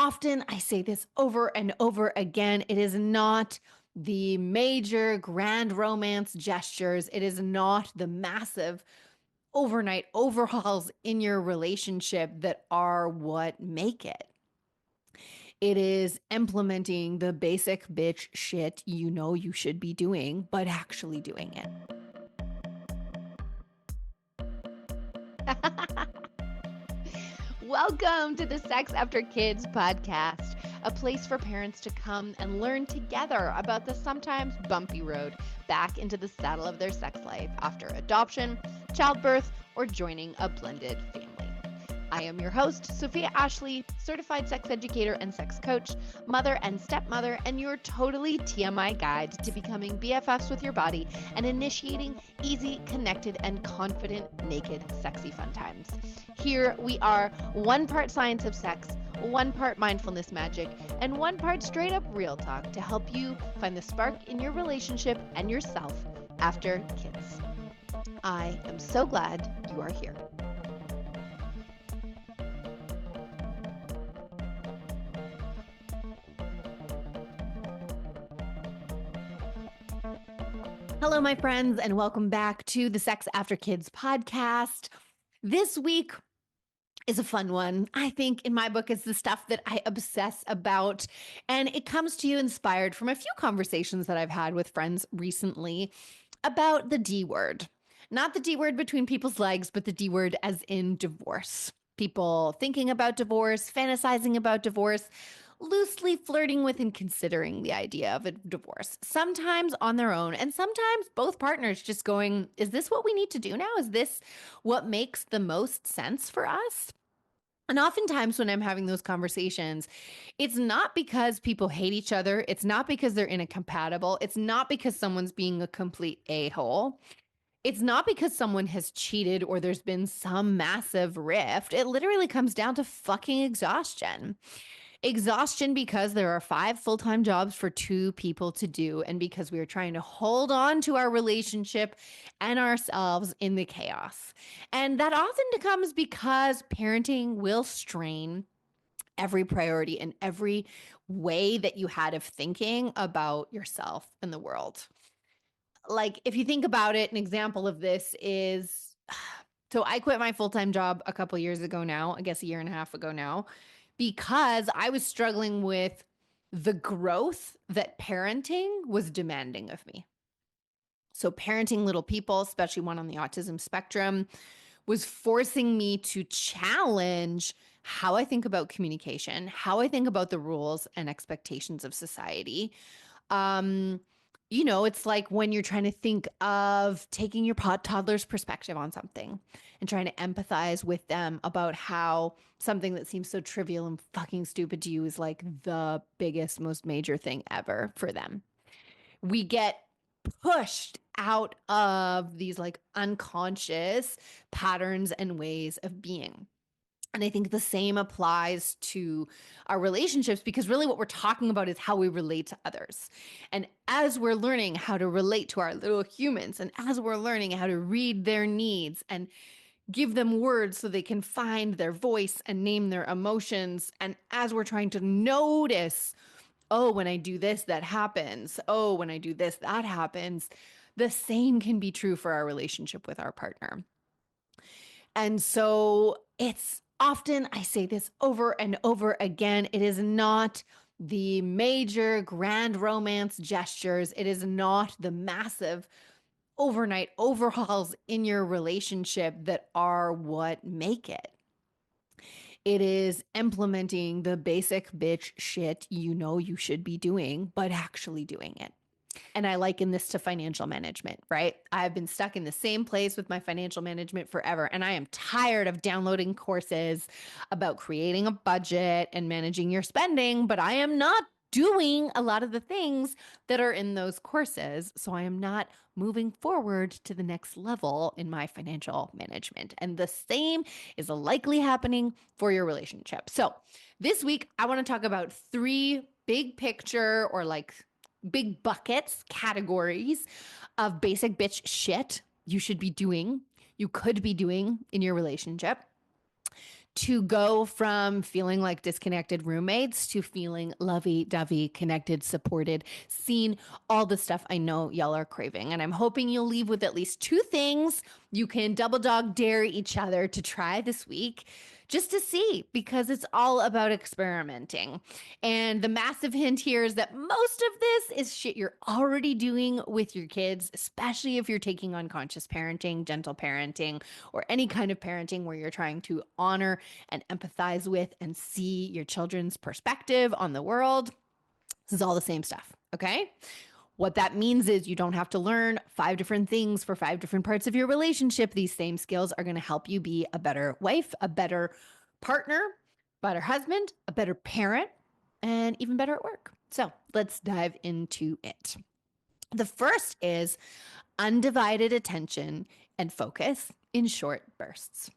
often I say this over and over again. It is not the major grand romance gestures. It is not the massive overnight overhauls in your relationship that are what make it. It is implementing the basic bitch shit you know you should be doing, but actually doing it. Welcome to the Sex After Kids podcast, a place for parents to come and learn together about the sometimes bumpy road back into the saddle of their sex life after adoption, childbirth, or joining a blended family. I am your host, Sophia Ashley, certified sex educator and sex coach, mother and stepmother, and your totally TMI guide to becoming BFFs with your body and initiating easy, connected, and confident, naked, sexy fun times. Here we are, one part science of sex, one part mindfulness magic, and one part straight up real talk to help you find the spark in your relationship and yourself after kids. I am so glad you are here. Hello, my friends, and welcome back to the Sex After Kids podcast. This week is a fun one. I think in my book, it's the stuff that I obsess about, and it comes to you inspired from a few conversations that I've had with friends recently about the D word. Not the D word between people's legs, but the D word as in divorce. People thinking about divorce, fantasizing about divorce, loosely flirting with and considering the idea of a divorce, sometimes on their own, and sometimes both partners just going, is this what we need to do now? Is this what makes the most sense for us? And oftentimes when I'm having those conversations, it's not because people hate each other. It's not because they're incompatible. It's not because someone's being a complete a-hole. It's not because someone has cheated or there's been some massive rift. It literally comes down to fucking exhaustion. Exhaustion because there are 5 full-time jobs for 2 people to do, and because we are trying to hold on to our relationship and ourselves in the chaos. And that often comes because parenting will strain every priority and every way that you had of thinking about yourself and the world. Like, if you think about it, an example of this is, so I quit my full-time job a couple years ago now, I guess a year and a half ago now, because I was struggling with the growth that parenting was demanding of me. So parenting little people, especially one on the autism spectrum, was forcing me to challenge how I think about communication, how I think about the rules and expectations of society. It's like when you're trying to think of taking your toddler's perspective on something and trying to empathize with them about how something that seems so trivial and fucking stupid to you is like the biggest, most major thing ever for them. We get pushed out of these like unconscious patterns and ways of being. And I think the same applies to our relationships, because really what we're talking about is how we relate to others. And as we're learning how to relate to our little humans, and as we're learning how to read their needs and give them words so they can find their voice and name their emotions, and as we're trying to notice, oh, when I do this, that happens. Oh, when I do this, that happens. The same can be true for our relationship with our partner. And so it's often, I say this over and over again, it is not the major grand romance gestures. It is not the massive overnight overhauls in your relationship that are what make it. It is implementing the basic bitch shit you know you should be doing, but actually doing it. And I liken this to financial management, right? I've been stuck in the same place with my financial management forever. And I am tired of downloading courses about creating a budget and managing your spending, but I am not doing a lot of the things that are in those courses. So I am not moving forward to the next level in my financial management. And the same is likely happening for your relationship. So this week, I want to talk about 3 big picture or like big buckets, categories of basic bitch shit you should be doing, you could be doing in your relationship to go from feeling like disconnected roommates to feeling lovey-dovey, connected, supported, seen, all the stuff I know y'all are craving. And I'm hoping you'll leave with at least 2 things you can double dog dare each other to try this week just to see, because it's all about experimenting. And the massive hint here is that most of this is shit you're already doing with your kids, especially if you're taking on conscious parenting, gentle parenting, or any kind of parenting where you're trying to honor and empathize with and see your children's perspective on the world. This is all the same stuff, okay? What that means is you don't have to learn 5 different things for 5 different parts of your relationship. These same skills are going to help you be a better wife, a better partner, better husband, a better parent, and even better at work. So let's dive into it. The first is undivided attention and focus in short bursts.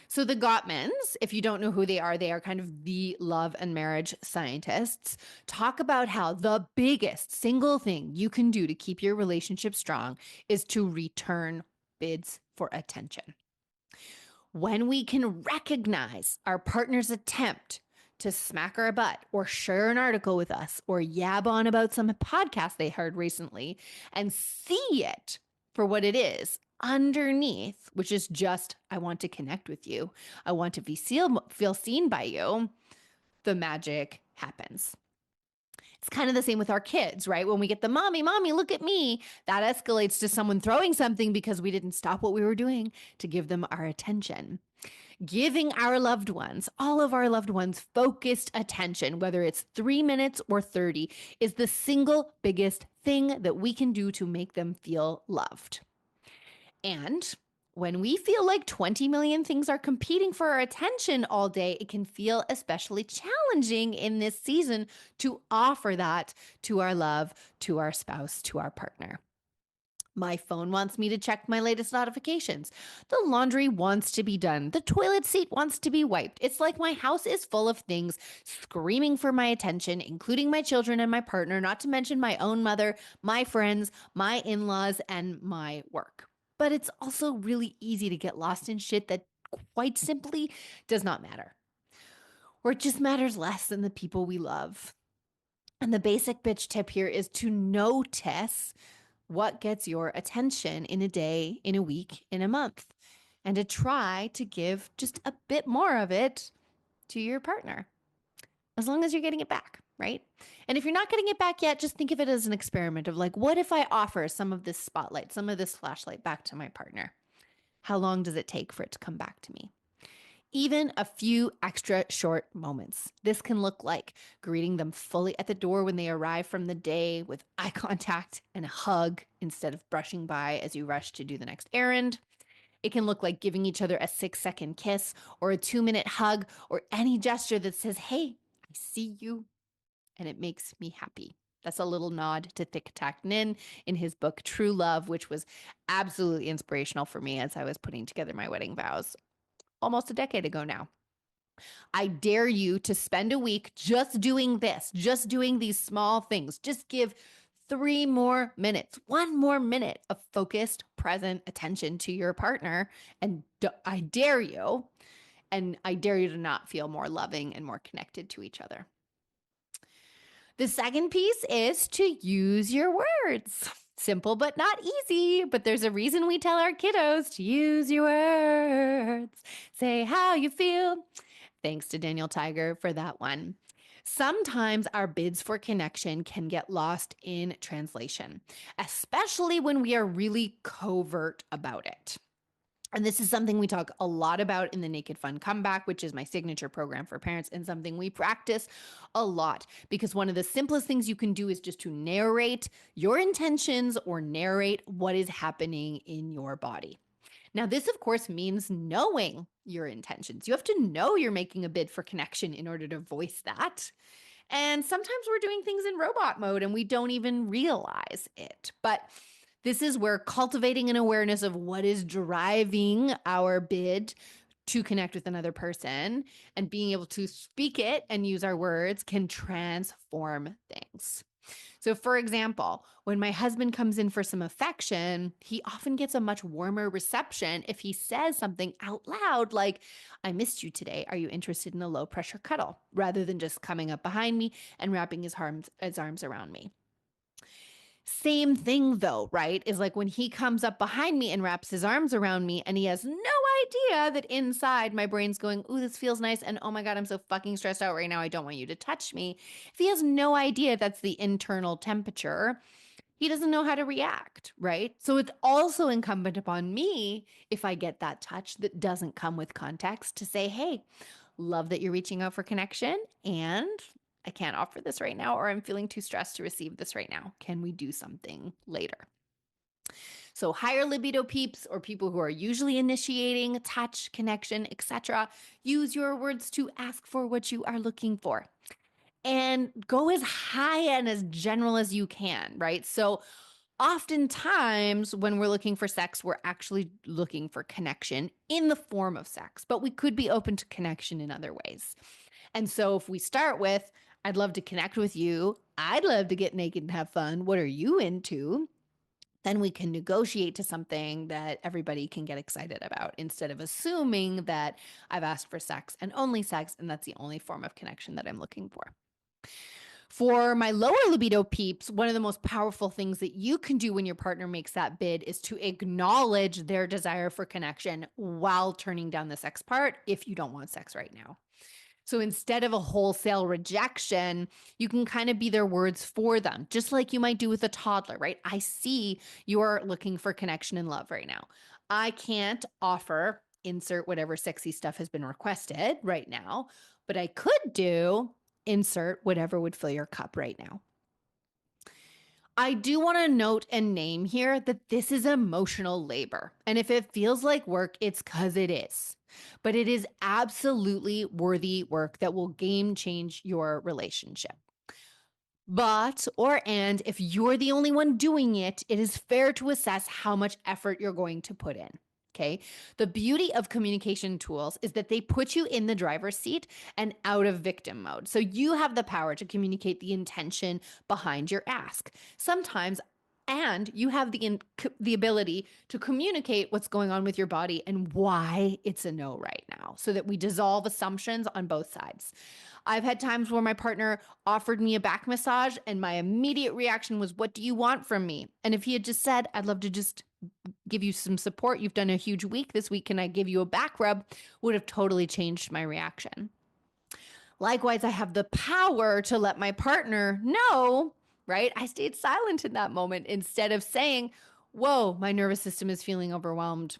So the Gottmans, if you don't know who they are kind of the love and marriage scientists, talk about how the biggest single thing you can do to keep your relationship strong is to return bids for attention. When we can recognize our partner's attempt to smack our butt or share an article with us or yab on about some podcast they heard recently and see it for what it is underneath, which is just, I want to connect with you. I want to feel seen by you. The magic happens. It's kind of the same with our kids, right? When we get the mommy, look at me, that escalates to someone throwing something because we didn't stop what we were doing to give them our attention. Giving our loved ones, all of our loved ones, focused attention, whether it's 3 minutes or 30, is the single biggest thing that we can do to make them feel loved. And when we feel like 20 million things are competing for our attention all day, it can feel especially challenging in this season to offer that to our love, to our spouse, to our partner. My phone wants me to check my latest notifications. The laundry wants to be done. The toilet seat wants to be wiped. It's like my house is full of things screaming for my attention, including my children and my partner, not to mention my own mother, my friends, my in-laws, and my work. But it's also really easy to get lost in shit that quite simply does not matter, or it just matters less than the people we love. And the basic bitch tip here is to notice what gets your attention in a day, in a week, in a month, and to try to give just a bit more of it to your partner, as long as you're getting it back, right? And if you're not getting it back yet, just think of it as an experiment of like, what if I offer some of this spotlight, some of this flashlight back to my partner? How long does it take for it to come back to me? Even a few extra short moments. This can look like greeting them fully at the door when they arrive from the day with eye contact and a hug instead of brushing by as you rush to do the next errand. It can look like giving each other a 6-second kiss or a 2-minute hug or any gesture that says, hey, I see you and it makes me happy. That's a little nod to Thich Thach Nin in his book, True Love, which was absolutely inspirational for me as I was putting together my wedding vows almost a decade ago now. I dare you to spend a week just doing this, just doing these small things. Just give 3 more minutes, 1 more minute of focused, present attention to your partner. And I dare you, to not feel more loving and more connected to each other. The second piece is to use your words. Simple but not easy, but there's a reason we tell our kiddos to use your words. Say how you feel. Thanks to Daniel Tiger for that one. Sometimes our bids for connection can get lost in translation, especially when we are really covert about it. And this is something we talk a lot about in the Naked Fun Comeback, which is my signature program for parents, and something we practice a lot, because one of the simplest things you can do is just to narrate your intentions or narrate what is happening in your body. Now, this, of course, means knowing your intentions. You have to know you're making a bid for connection in order to voice that. And sometimes we're doing things in robot mode and we don't even realize it. But this is where cultivating an awareness of what is driving our bid to connect with another person and being able to speak it and use our words can transform things. So, for example, when my husband comes in for some affection, he often gets a much warmer reception if he says something out loud like, I missed you today. Are you interested in a low pressure cuddle? Rather than just coming up behind me and wrapping his arms around me. Same thing though, right? Is like when he comes up behind me and wraps his arms around me and he has no idea that inside my brain's going, ooh, this feels nice. And oh my God, I'm so fucking stressed out right now. I don't want you to touch me. If he has no idea that's the internal temperature, he doesn't know how to react, right? So it's also incumbent upon me, if I get that touch that doesn't come with context, to say, hey, love that you're reaching out for connection, and I can't offer this right now, or I'm feeling too stressed to receive this right now. Can we do something later? So higher libido peeps, or people who are usually initiating touch, connection, etc., use your words to ask for what you are looking for. And go as high and as general as you can, right? So oftentimes when we're looking for sex, we're actually looking for connection in the form of sex, but we could be open to connection in other ways. And so if we start with, I'd love to connect with you, I'd love to get naked and have fun, what are you into? Then we can negotiate to something that everybody can get excited about, instead of assuming that I've asked for sex and only sex, and that's the only form of connection that I'm looking for. For my lower libido peeps, one of the most powerful things that you can do when your partner makes that bid is to acknowledge their desire for connection while turning down the sex part if you don't want sex right now. So instead of a wholesale rejection, you can kind of be their words for them, just like you might do with a toddler, right? I see you're looking for connection and love right now. I can't offer, insert whatever sexy stuff has been requested right now, but I could do, insert whatever would fill your cup right now. I do want to note and name here that this is emotional labor. And if it feels like work, it's because it is. But it is absolutely worthy work that will game change your relationship. And if you're the only one doing it, it is fair to assess how much effort you're going to put in. Okay. The beauty of communication tools is that they put you in the driver's seat and out of victim mode. So you have the power to communicate the intention behind your ask. Sometimes, and you have the ability to communicate what's going on with your body and why it's a no right now, so that we dissolve assumptions on both sides. I've had times where my partner offered me a back massage and my immediate reaction was, what do you want from me? And if he had just said, I'd love to just give you some support, you've done a huge week this week, can I give you a back rub, would have totally changed my reaction. Likewise, I have the power to let my partner know, right? I stayed silent in that moment instead of saying, whoa, my nervous system is feeling overwhelmed.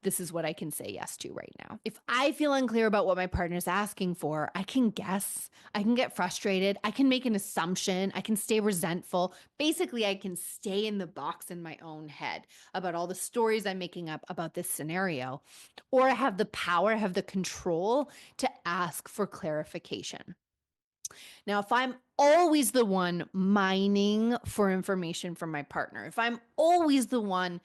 This is what I can say yes to right now. If I feel unclear about what my partner's asking for, I can guess, I can get frustrated, I can make an assumption, I can stay resentful. Basically, I can stay in the box in my own head about all the stories I'm making up about this scenario. Or I have the power, I have the control to ask for clarification. Now, if I'm always the one mining for information from my partner, if I'm always the one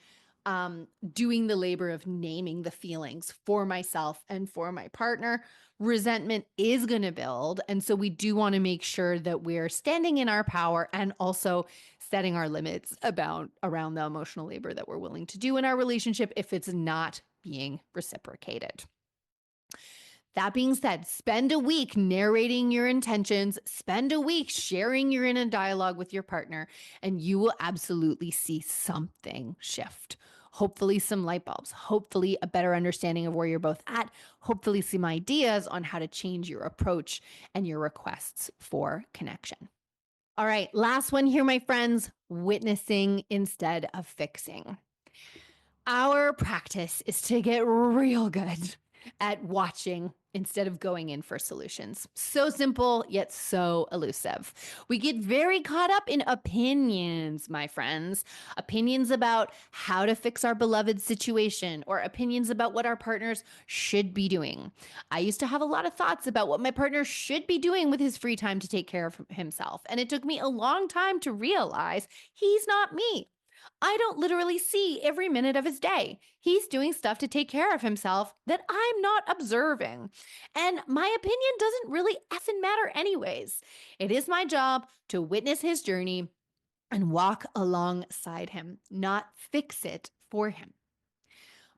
doing the labor of naming the feelings for myself and for my partner, resentment is going to build. And so we do want to make sure that we're standing in our power and also setting our limits around the emotional labor that we're willing to do in our relationship if it's not being reciprocated. That being said, spend a week narrating your intentions, spend a week sharing your inner dialogue with your partner, and you will absolutely see something shift. Hopefully some light bulbs, hopefully a better understanding of where you're both at, hopefully some ideas on how to change your approach and your requests for connection. All right, last one here, my friends, witnessing instead of fixing. Our practice is to get real good at watching instead of going in for solutions. So simple, yet so elusive. We get very caught up in opinions, my friends. Opinions about how to fix our beloved situation, or opinions about what our partners should be doing. I used to have a lot of thoughts about what my partner should be doing with his free time to take care of himself. And it took me a long time to realize he's not me. I don't literally see every minute of his day. He's doing stuff to take care of himself that I'm not observing. And my opinion doesn't really effing matter, anyways. It is my job to witness his journey and walk alongside him, not fix it for him.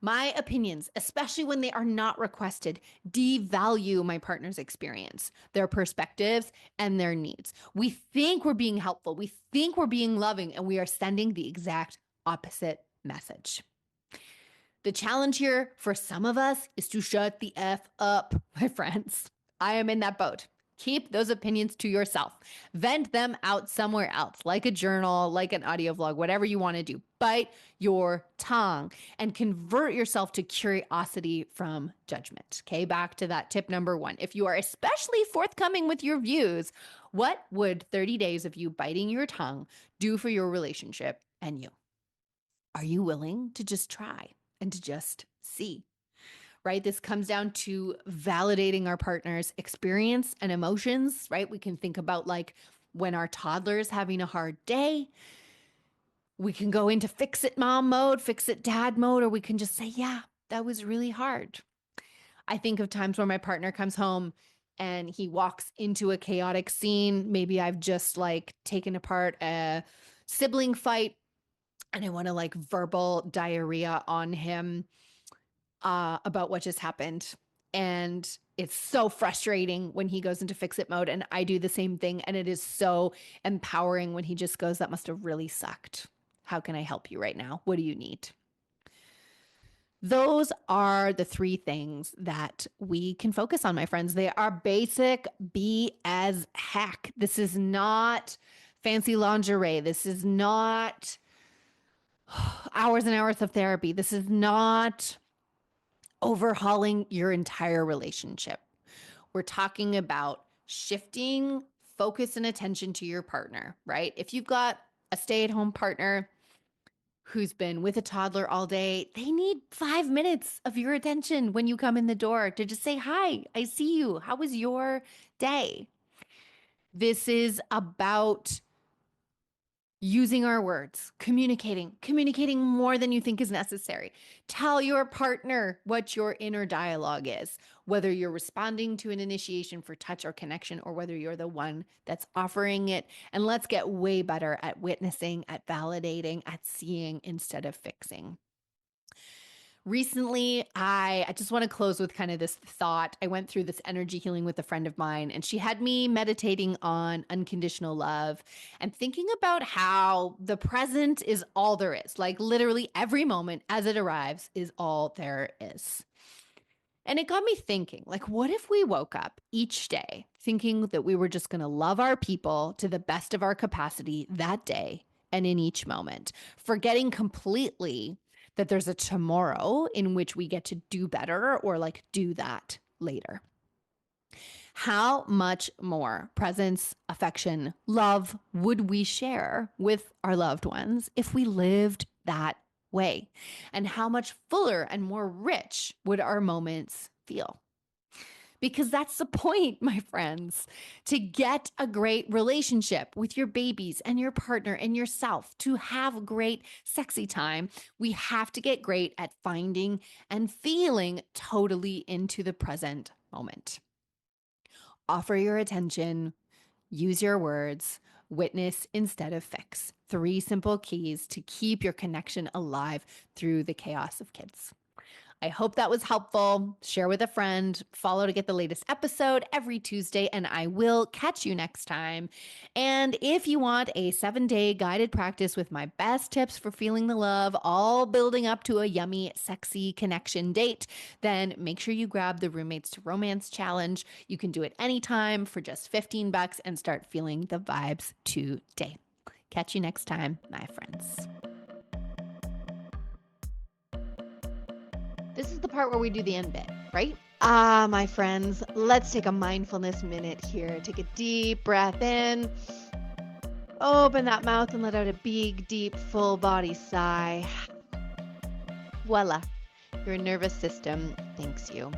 My opinions, especially when they are not requested, devalue my partner's experience, their perspectives, and their needs. We think we're being helpful, we think we're being loving, and we are sending the exact opposite message. The challenge here for some of us is to shut the F up, my friends. I am in that boat. Keep those opinions to yourself. Vent them out somewhere else, like a journal, like an audio vlog, whatever you want to do. Bite your tongue and convert yourself to curiosity from judgment. Okay, back to that tip number 1. If you are especially forthcoming with your views, what would 30 days of you biting your tongue do for your relationship and you? Are you willing to just try and to just see? Right? This comes down to validating our partner's experience and emotions, right? We can think about like when our toddler's having a hard day, we can go into fix it mom mode, fix it dad mode, or we can just say, yeah, that was really hard. I think of times where my partner comes home and he walks into a chaotic scene. Maybe I've just like taken apart a sibling fight and I want to like verbal diarrhea on him about what just happened. And it's so frustrating when he goes into fix it mode and I do the same thing. And it is so empowering when he just goes, that must have really sucked. How can I help you right now? What do you need? Those are the 3 things that we can focus on, my friends. They are basic B as heck. This is not fancy lingerie. This is not hours and hours of therapy. This is not overhauling your entire relationship. We're talking about shifting focus and attention to your partner, right? If you've got a stay-at-home partner who's been with a toddler all day, they need 5 minutes of your attention when you come in the door to just say, hi, I see you. How was your day? This is about using our words, communicating more than you think is necessary. Tell your partner what your inner dialogue is, whether you're responding to an initiation for touch or connection, or whether you're the one that's offering it. And let's get way better at witnessing, at validating, at seeing instead of fixing. Recently, I just want to close with kind of this thought. I went through this energy healing with a friend of mine, and she had me meditating on unconditional love and thinking about how the present is all there is. Like literally every moment as it arrives is all there is. And it got me thinking, like, what if we woke up each day thinking that we were just going to love our people to the best of our capacity that day and in each moment, forgetting completely that there's a tomorrow in which we get to do better or like do that later? How much more presence, affection, love would we share with our loved ones if we lived that way? And how much fuller and more rich would our moments feel? Because that's the point, my friends, to get a great relationship with your babies and your partner and yourself, to have great sexy time, we have to get great at finding and feeling totally into the present moment. Offer your attention, use your words, witness instead of fix. 3 simple keys to keep your connection alive through the chaos of kids. I hope that was helpful. Share with a friend, follow to get the latest episode every Tuesday, and I will catch you next time. And if you want a 7-day guided practice with my best tips for feeling the love, all building up to a yummy, sexy connection date, then make sure you grab the Roommates to Romance Challenge. You can do it anytime for just $15 and start feeling the vibes today. Catch you next time, my friends. This is the part where we do the end bit, right? My friends, let's take a mindfulness minute here. Take a deep breath in. Open that mouth and let out a big, deep, full body sigh. Voila. Your nervous system thanks you.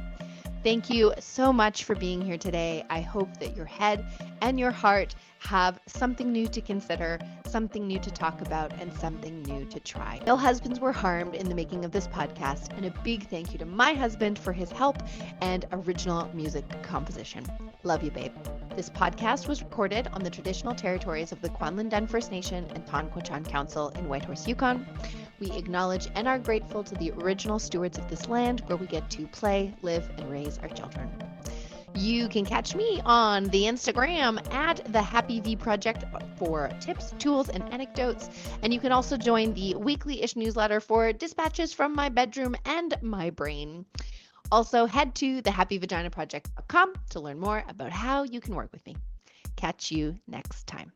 Thank you so much for being here today. I hope that your head and your heart have something new to consider, something new to talk about, and something new to try. No husbands were harmed in the making of this podcast, and a big thank you to my husband for his help and original music composition. Love you, babe. This podcast was recorded on the traditional territories of the Kwanlin First Nation and Tonquachan Council in Whitehorse, Yukon. We acknowledge and are grateful to the original stewards of this land where we get to play, live, and raise our children. You can catch me on the Instagram at the Happy V Project for tips, tools, and anecdotes. And you can also join the weekly-ish newsletter for dispatches from my bedroom and my brain. Also, head to thehappyvaginaproject.com to learn more about how you can work with me. Catch you next time.